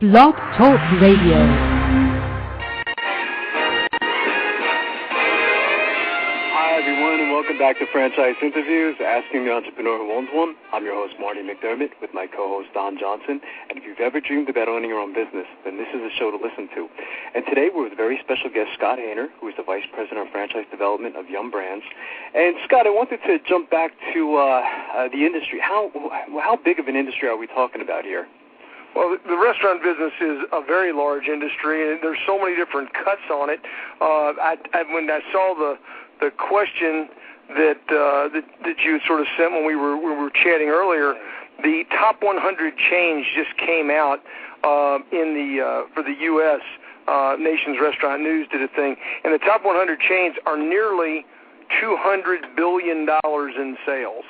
Blog Talk Radio. Hi, everyone, and welcome back to Franchise Interviews, Asking the Entrepreneur Who Owns One. I'm your host, Marty McDermott, with my co-host, Don Johnson. And if you've ever dreamed about owning your own business, then this is a show to listen to. And today we're with a very special guest, Scott Hayner, who is the Vice President of Franchise Development of Yum Brands. And, Scott, I wanted to jump back to the industry. How big of an industry are we talking about here? Well, the restaurant business is a very large industry, and there's so many different cuts on it. When I saw the question that you sort of sent when we were chatting earlier, the top 100 chains just came out for the U.S. Nation's Restaurant News did a thing, and the top 100 chains are nearly $200 billion in sales.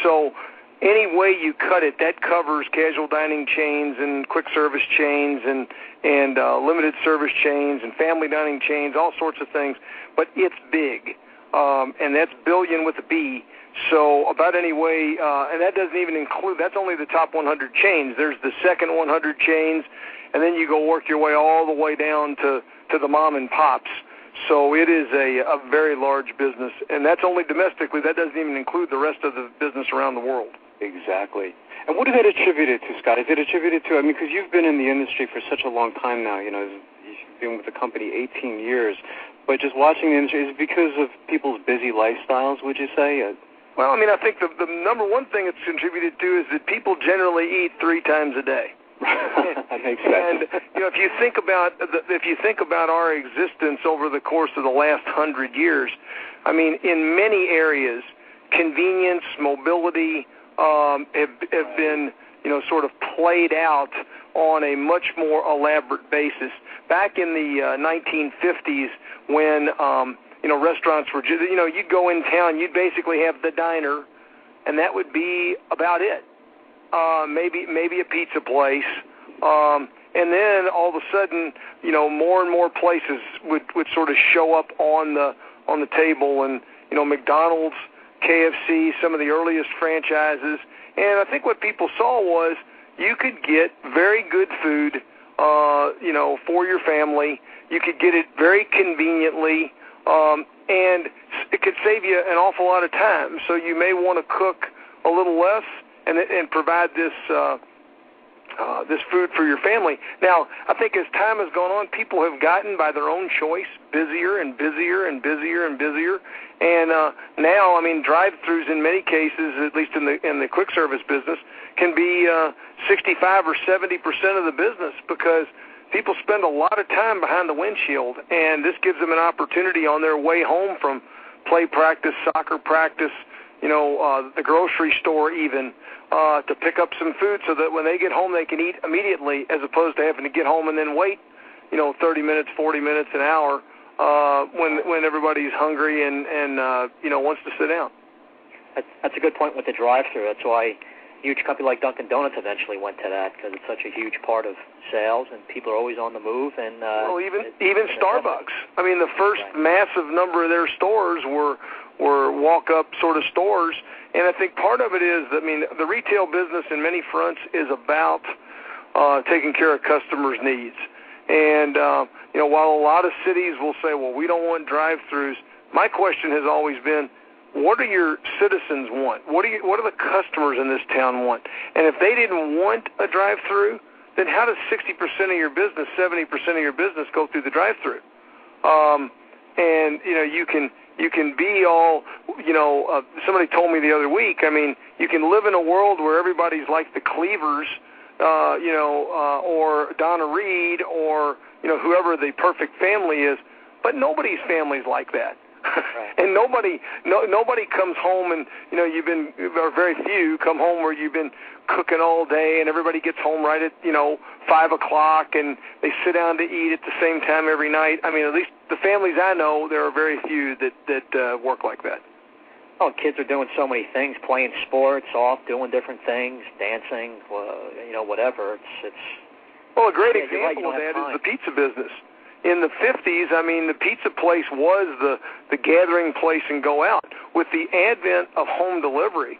So any way you cut it, that covers casual dining chains and quick service chains and limited service chains and family dining chains, all sorts of things. But it's big, and that's billion with a B. So about any way, and that doesn't even include, that's only the top 100 chains. There's the second 100 chains, and then you go work your way all the way down to the mom and pops. So it is a very large business, and that's only domestically. That doesn't even include the rest of the business around the world. Exactly. And what is that attributed to, Scott? Is it attributed to, because you've been in the industry for such a long time now, you've been with the company 18 years, but just watching the industry, is it because of people's busy lifestyles, would you say? Well, I think the number one thing it's contributed to is that people generally eat 3 times a day. That makes sense. And if you think about our existence over the course of the last 100 years, in many areas, convenience, mobility have been sort of played out on a much more elaborate basis. Back in the 1950s, when restaurants were just, you'd go in town, you'd basically have the diner, and that would be about it. Maybe a pizza place, and then all of a sudden, more and more places would sort of show up on the table, and McDonald's, KFC, some of the earliest franchises, and I think what people saw was you could get very good food, for your family. You could get it very conveniently, and it could save you an awful lot of time. So you may want to cook a little less and provide this food for your family. Now, I think as time has gone on, people have gotten, by their own choice, busier and busier and busier and busier. And now, drive-thrus in many cases, at least in the quick service business, can be 65 or 70% of the business because people spend a lot of time behind the windshield, and this gives them an opportunity on their way home from play practice, soccer practice, the grocery store even, to pick up some food so that when they get home they can eat immediately, as opposed to having to get home and then wait 30 minutes, 40 minutes, an hour when everybody's hungry and wants to sit down. That's a good point with the drive-thru. That's why a huge company like Dunkin' Donuts eventually went to that, because it's such a huge part of sales and people are always on the move. And even Starbucks. The first massive number of their stores were walk-up sort of stores, and I think part of it is, the retail business in many fronts is about taking care of customers' needs. And, while a lot of cities will say, well, we don't want drive-thrus, my question has always been, what do your citizens want? What do the customers in this town want? And if they didn't want a drive-thru, then how does 60% of your business, 70% of your business go through the drive-thru? And, you can be all, somebody told me the other week, you can live in a world where everybody's like the Cleavers, or Donna Reed, or, whoever the perfect family is, but nobody's family's like that. Right. And nobody comes home and, or very few come home where you've been cooking all day and everybody gets home right at, 5 o'clock and they sit down to eat at the same time every night. At least the families I know, there are very few that work like that. Oh, kids are doing so many things, playing sports, off, doing different things, dancing, whatever. Well, a great example of that is the pizza business. In the 50s, the pizza place was the gathering place and go out. With the advent of home delivery,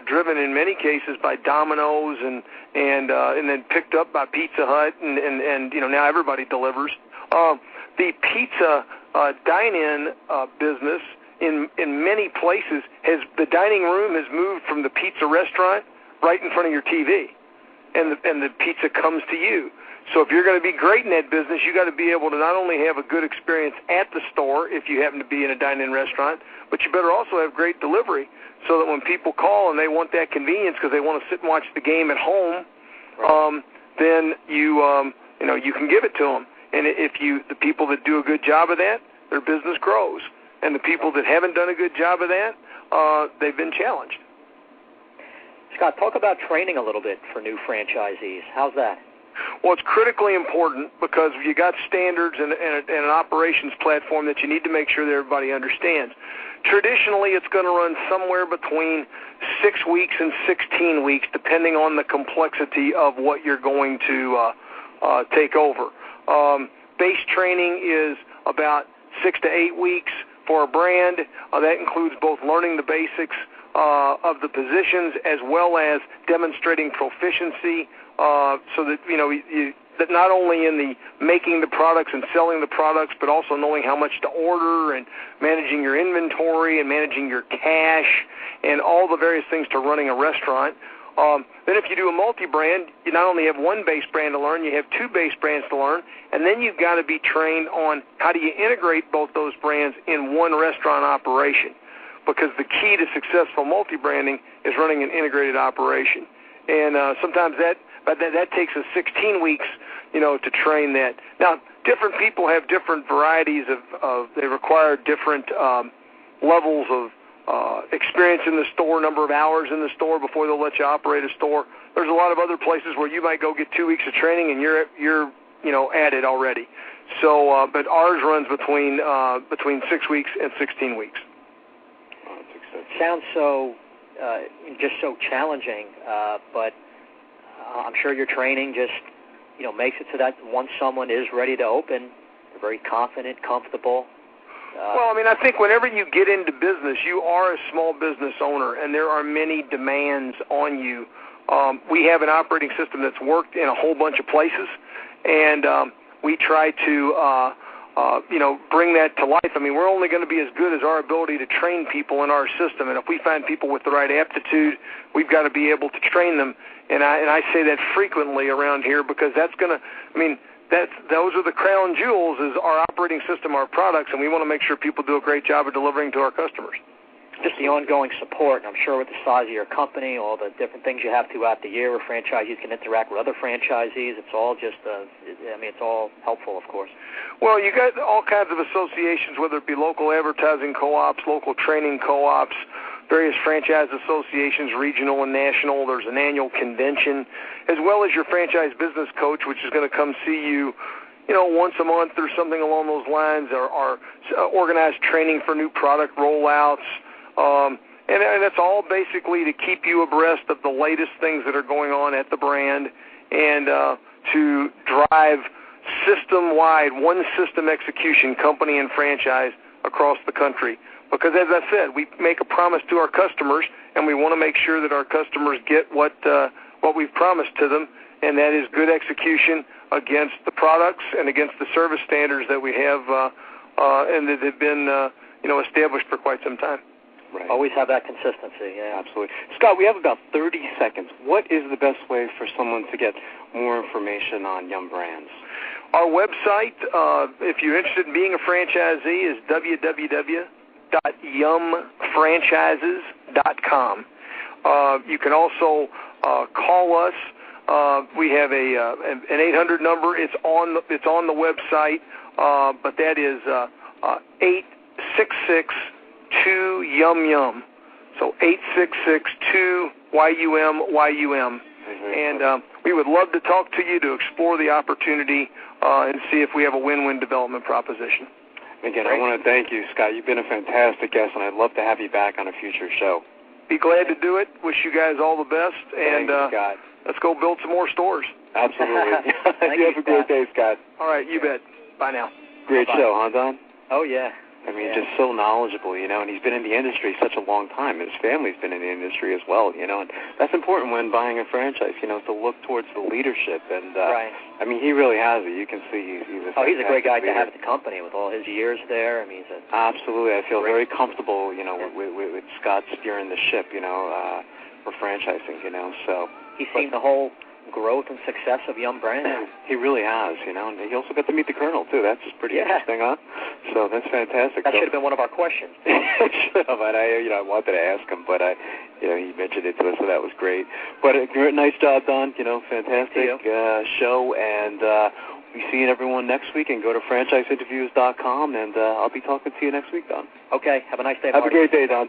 driven in many cases by Domino's and then picked up by Pizza Hut, and now everybody delivers. The pizza dine-in business in many places the dining room has moved from the pizza restaurant right in front of your TV, and the pizza comes to you. So if you're going to be great in that business, you got to be able to not only have a good experience at the store if you happen to be in a dine-in restaurant, but you better also have great delivery so that when people call and they want that convenience because they want to sit and watch the game at home, then you can give it to them. And the people that do a good job of that, their business grows. And the people that haven't done a good job of that, they've been challenged. Scott, talk about training a little bit for new franchisees. How's that? Well, it's critically important because you got standards and an operations platform that you need to make sure that everybody understands. Traditionally, it's going to run somewhere between 6 weeks and 16 weeks, depending on the complexity of what you're going to take over. Base training is about 6 to 8 weeks for a brand. That includes both learning the basics of the positions as well as demonstrating proficiency, so that that not only in the making the products and selling the products, but also knowing how much to order and managing your inventory and managing your cash and all the various things to running a restaurant. Then if you do a multi-brand, you not only have one base brand to learn, you have two base brands to learn, and then you've got to be trained on how do you integrate both those brands in one restaurant operation, because the key to successful multi-branding is running an integrated operation. And sometimes that takes us 16 weeks, to train that. Now, different people have different varieties of they require different levels of experience in the store, number of hours in the store before they'll let you operate a store. There's a lot of other places where you might go get 2 weeks of training and you're at it already. So, but ours runs between 6 weeks and 16 weeks. Sounds so just so challenging, but I'm sure your training just makes it so that once someone is ready to open, they're very confident, comfortable. Well, I think whenever you get into business, you are a small business owner, and there are many demands on you. We have an operating system that's worked in a whole bunch of places, and we try to bring that to life. We're only going to be as good as our ability to train people in our system, and if we find people with the right aptitude, we've got to be able to train them. And I say that frequently around here because that's going to, those are the crown jewels, is our operating system, our products, and we want to make sure people do a great job of delivering to our customers. Just the ongoing support, and I'm sure with the size of your company, all the different things you have throughout the year where franchisees can interact with other franchisees, it's all just, it's all helpful, of course. Well, you got all kinds of associations, whether it be local advertising co-ops, local training co-ops, various franchise associations, regional and national. There's an annual convention, as well as your franchise business coach, which is going to come see you, once a month or something along those lines, or organized training for new product rollouts. And that's all basically to keep you abreast of the latest things that are going on at the brand and to drive system-wide, one system execution, company and franchise, across the country. Because as I said, we make a promise to our customers, and we want to make sure that our customers get what we've promised to them, and that is good execution against the products and against the service standards that we have and that have been established for quite some time. Right. Always have that consistency. Yeah, absolutely. Scott, we have about 30 seconds. What is the best way for someone to get more information on Yum Brands? Our website, if you're interested in being a franchisee, is www.yumfranchises.com. You can also call us. We have an 800 number. It's on the website, but that is 866-2YUM-YUM. So 866-2YUM-YUM. And we would love to talk to you to explore the opportunity and see if we have a win-win development proposition. Again, I want to thank you, Scott. You've been a fantastic guest, and I'd love to have you back on a future show. Be glad to do it. Wish you guys all the best. And Scott. Let's go build some more stores. Absolutely. You have a great day, Scott. All right, you bet. Bye now. Great show, huh, Don? Oh, yeah. I mean, just so knowledgeable, and he's been in the industry such a long time. His family's been in the industry as well, and that's important when buying a franchise, to look towards the leadership. And, right. I mean, he really has it. You can see he's he's a great guy to have at the company with all his years there. I mean, absolutely. I feel very comfortable, with Scott steering the ship, for franchising, so. He's seen the whole growth and success of Yum Brands. He really has, and he also got to meet the Colonel, too. That's pretty interesting, huh? So that's fantastic. That should have been one of our questions. Should have, and I wanted to ask him, but he mentioned it to us, so that was great. But nice job, Don, fantastic show, and we'll be seeing everyone next week, and go to franchiseinterviews.com, and I'll be talking to you next week, Don. Okay, have a nice day, Have Marty. a great day, Don.